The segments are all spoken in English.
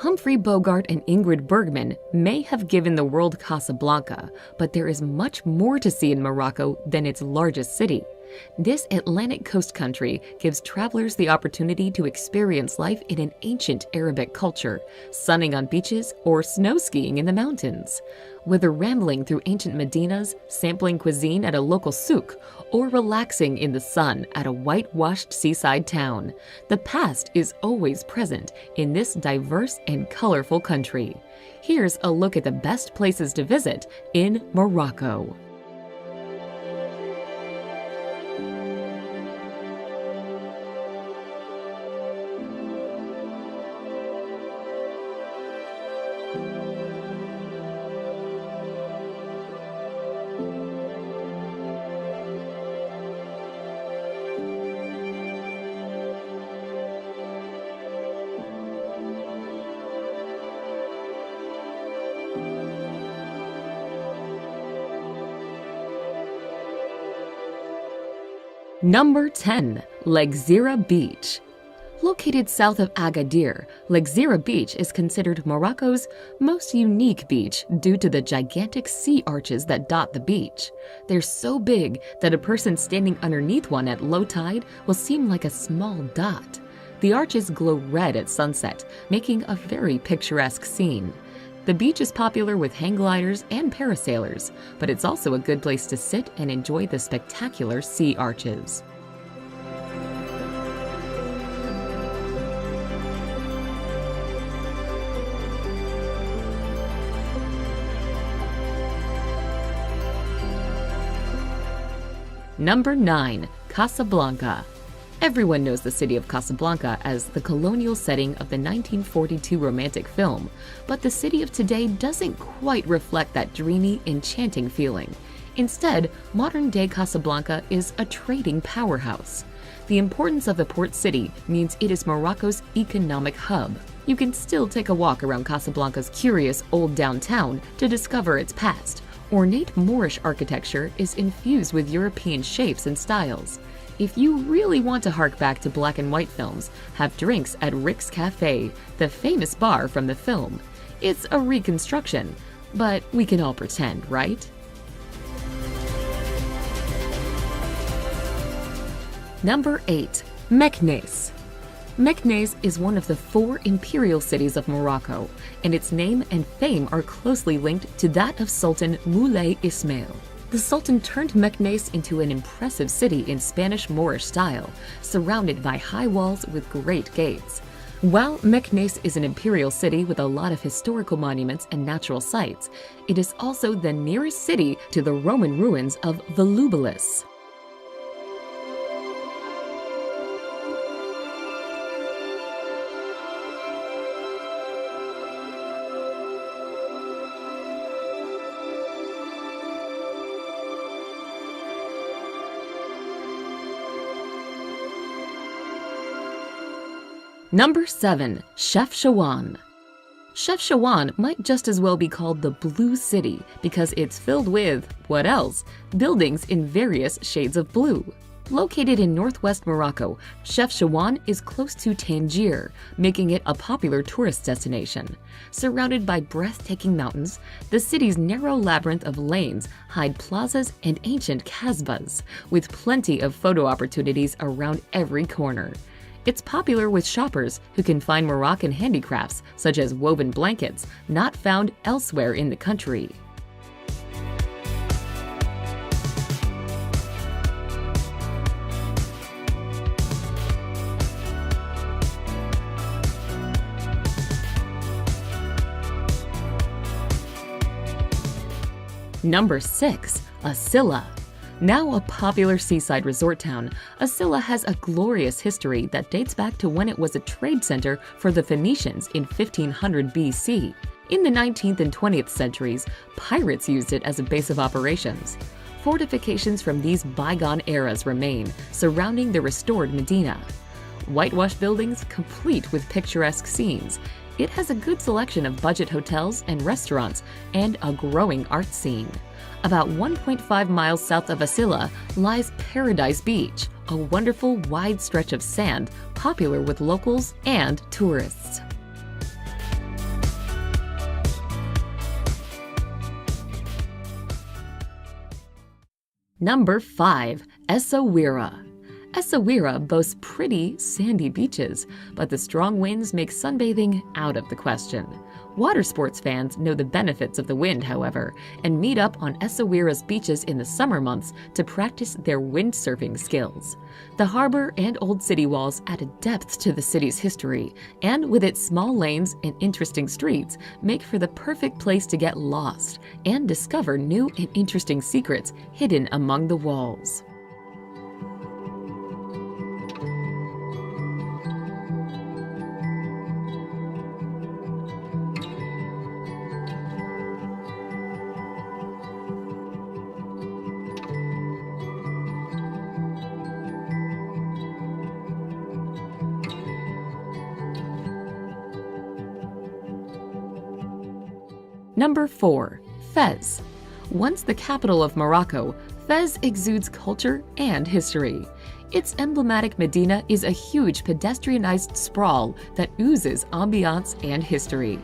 Humphrey Bogart and Ingrid Bergman may have given the world Casablanca, but there is much more to see in Morocco than its largest city. This Atlantic coast country gives travelers the opportunity to experience life in an ancient Arabic culture, sunning on beaches or snow skiing in the mountains. Whether rambling through ancient medinas, sampling cuisine at a local souk, or relaxing in the sun at a whitewashed seaside town, the past is always present in this diverse and colorful country. Here's a look at the best places to visit in Morocco. Number 10. Lagzira Beach. Located south of Agadir, Lagzira Beach is considered Morocco's most unique beach due to the gigantic sea arches that dot the beach. They're so big that a person standing underneath one at low tide will seem like a small dot. The arches glow red at sunset, making a very picturesque scene. The beach is popular with hang gliders and parasailers, but it's also a good place to sit and enjoy the spectacular sea arches. Number 9. Casablanca. Everyone knows the city of Casablanca as the colonial setting of the 1942 romantic film, but the city of today doesn't quite reflect that dreamy, enchanting feeling. Instead, modern-day Casablanca is a trading powerhouse. The importance of the port city means it is Morocco's economic hub. You can still take a walk around Casablanca's curious old downtown to discover its past. Ornate Moorish architecture is infused with European shapes and styles. If you really want to hark back to black and white films, have drinks at Rick's Cafe, the famous bar from the film. It's a reconstruction, but we can all pretend, right? Number 8. Meknes. Meknes is one of the 4 imperial cities of Morocco, and its name and fame are closely linked to that of Sultan Moulay Ismail. The Sultan turned Meknes into an impressive city in Spanish Moorish style, surrounded by high walls with great gates. While Meknes is an imperial city with a lot of historical monuments and natural sites, it is also the nearest city to the Roman ruins of Volubilis. Number 7. Chefchaouen. Chefchaouen might just as well be called the Blue City because it's filled with, what else? Buildings in various shades of blue. Located in northwest Morocco, Chefchaouen is close to Tangier, making it a popular tourist destination. Surrounded by breathtaking mountains, the city's narrow labyrinth of lanes hide plazas and ancient kasbahs, with plenty of photo opportunities around every corner. It's popular with shoppers who can find Moroccan handicrafts such as woven blankets not found elsewhere in the country. Number 6. Asila. Now a popular seaside resort town, Asila has a glorious history that dates back to when it was a trade center for the Phoenicians in 1500 BC. In the 19th and 20th centuries, pirates used it as a base of operations. Fortifications from these bygone eras remain, surrounding the restored Medina. Whitewashed buildings complete with picturesque scenes. It has a good selection of budget hotels and restaurants and a growing art scene. About 1.5 miles south of Asila lies Paradise Beach, a wonderful wide stretch of sand popular with locals and tourists. Number 5. Essaouira. Essaouira boasts pretty, sandy beaches, but the strong winds make sunbathing out of the question. Water sports fans know the benefits of the wind, however, and meet up on Essaouira's beaches in the summer months to practice their windsurfing skills. The harbor and old city walls add a depth to the city's history, and with its small lanes and interesting streets, make for the perfect place to get lost and discover new and interesting secrets hidden among the walls. Number 4. Fez. Once the capital of Morocco, Fez exudes culture and history. Its emblematic Medina is a huge pedestrianized sprawl that oozes ambiance and history.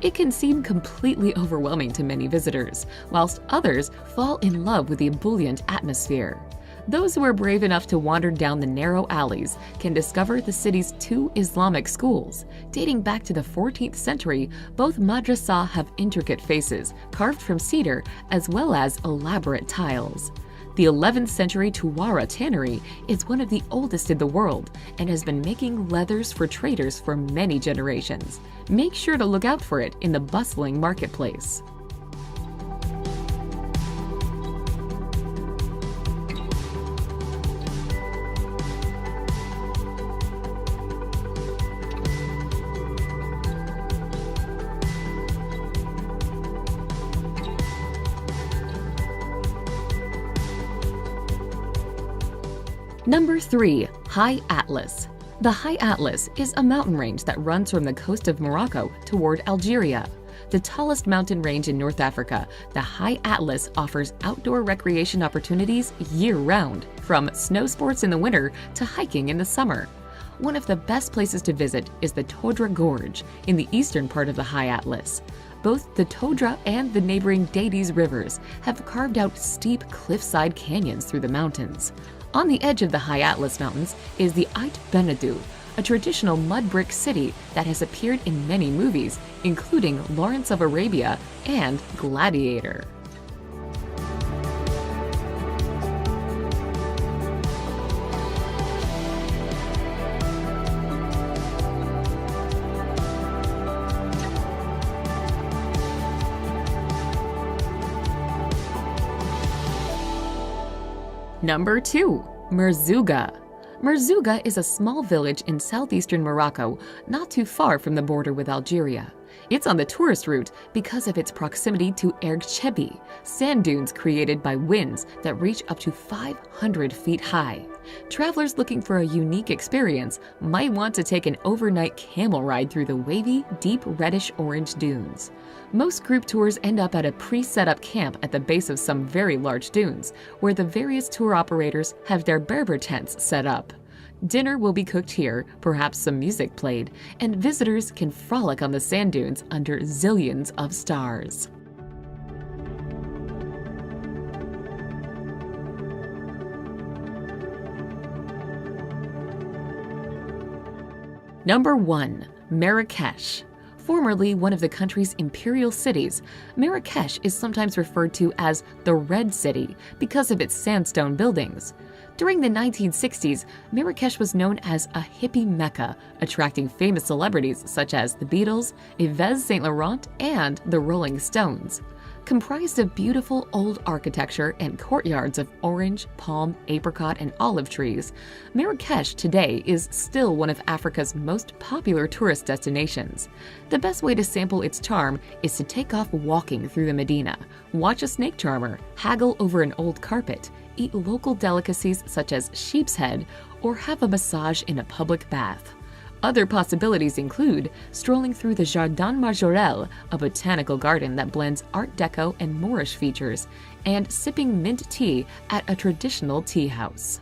It can seem completely overwhelming to many visitors, whilst others fall in love with the ebullient atmosphere. Those who are brave enough to wander down the narrow alleys can discover the city's 2 Islamic schools. Dating back to the 14th century, both madrasah have intricate faces carved from cedar as well as elaborate tiles. The 11th century Tuwara tannery is one of the oldest in the world and has been making leathers for traders for many generations. Make sure to look out for it in the bustling marketplace. Number 3. High Atlas. The High Atlas is a mountain range that runs from the coast of Morocco toward Algeria. The tallest mountain range in North Africa, the High Atlas offers outdoor recreation opportunities year-round, from snow sports in the winter to hiking in the summer. One of the best places to visit is the Todra Gorge in the eastern part of the High Atlas. Both the Todra and the neighboring Dades rivers have carved out steep cliffside canyons through the mountains. On the edge of the High Atlas Mountains is the Ait Benedou, a traditional mud brick city that has appeared in many movies, including Lawrence of Arabia and Gladiator. Number 2. Merzouga. Merzouga is a small village in southeastern Morocco, not too far from the border with Algeria. It's on the tourist route because of its proximity to Erg Chebi, sand dunes created by winds that reach up to 500 feet high. Travelers looking for a unique experience might want to take an overnight camel ride through the wavy, deep reddish-orange dunes. Most group tours end up at a pre-set-up camp at the base of some very large dunes, where the various tour operators have their Berber tents set up. Dinner will be cooked here, perhaps some music played, and visitors can frolic on the sand dunes under zillions of stars. Number 1. Marrakesh. Formerly one of the country's imperial cities, Marrakesh is sometimes referred to as the Red City because of its sandstone buildings. During the 1960s, Marrakesh was known as a hippie mecca, attracting famous celebrities such as the Beatles, Yves Saint Laurent, and the Rolling Stones. Comprised of beautiful old architecture and courtyards of orange, palm, apricot, and olive trees, Marrakesh today is still one of Africa's most popular tourist destinations. The best way to sample its charm is to take off walking through the Medina, watch a snake charmer, haggle over an old carpet, eat local delicacies such as sheep's head, or have a massage in a public bath. Other possibilities include strolling through the Jardin Majorelle, a botanical garden that blends Art Deco and Moorish features, and sipping mint tea at a traditional tea house.